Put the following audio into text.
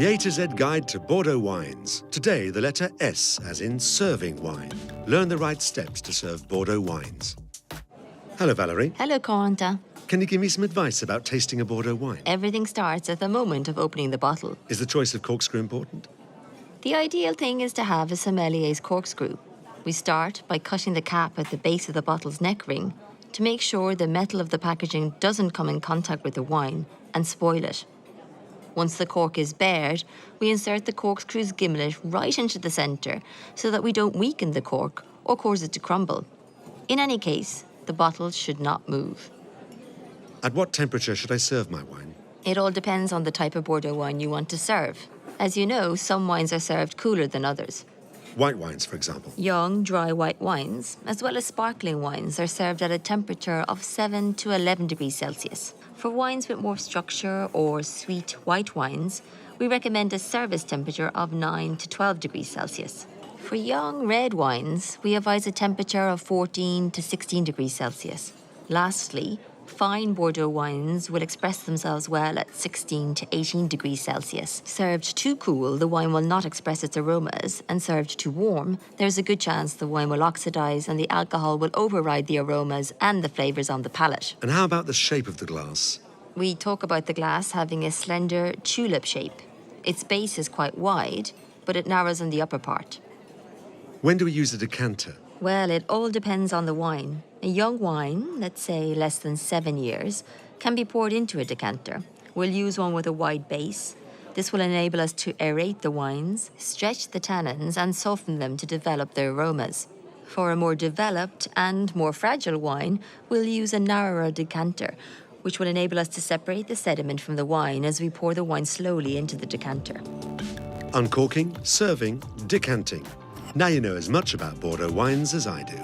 The A to Z guide to Bordeaux wines. Today, the letter S as in serving wine. Learn the right steps to serve Bordeaux wines. Hello, Valerie. Hello, Corentin. Can you give me some advice about tasting a Bordeaux wine? Everything starts at the moment of opening the bottle. Is the choice of corkscrew important? The ideal thing is to have a sommelier's corkscrew. We start by cutting the cap at the base of the bottle's neck ring to make sure the metal of the packaging doesn't come in contact with the wine and spoil it. Once the cork is bared, we insert the corkscrew's gimlet right into the centre so that we don't weaken the cork or cause it to crumble. In any case, the bottle should not move. At what temperature should I serve my wine? It all depends on the type of Bordeaux wine you want to serve. As you know, some wines are served cooler than others. White wines, for example. Young, dry white wines, as well as sparkling wines, are served at a temperature of 7 to 11 degrees Celsius. For wines with more structure or sweet white wines, we recommend a service temperature of 9 to 12 degrees Celsius. For young red wines, we advise a temperature of 14 to 16 degrees Celsius. Lastly, fine Bordeaux wines will express themselves well at 16 to 18 degrees Celsius. Served too cool, the wine will not express its aromas, and served too warm, there's a good chance the wine will oxidize and the alcohol will override the aromas and the flavors on the palate. And how about the shape of the glass? We talk about the glass having a slender tulip shape. Its base is quite wide, but it narrows on the upper part. When do we use a decanter? Well, it all depends on the wine. A young wine, let's say less than 7 years, can be poured into a decanter. We'll use one with a wide base. This will enable us to aerate the wines, stretch the tannins, and soften them to develop their aromas. For a more developed and more fragile wine, we'll use a narrower decanter, which will enable us to separate the sediment from the wine as we pour the wine slowly into the decanter. Uncorking, serving, decanting. Now you know as much about Bordeaux wines as I do.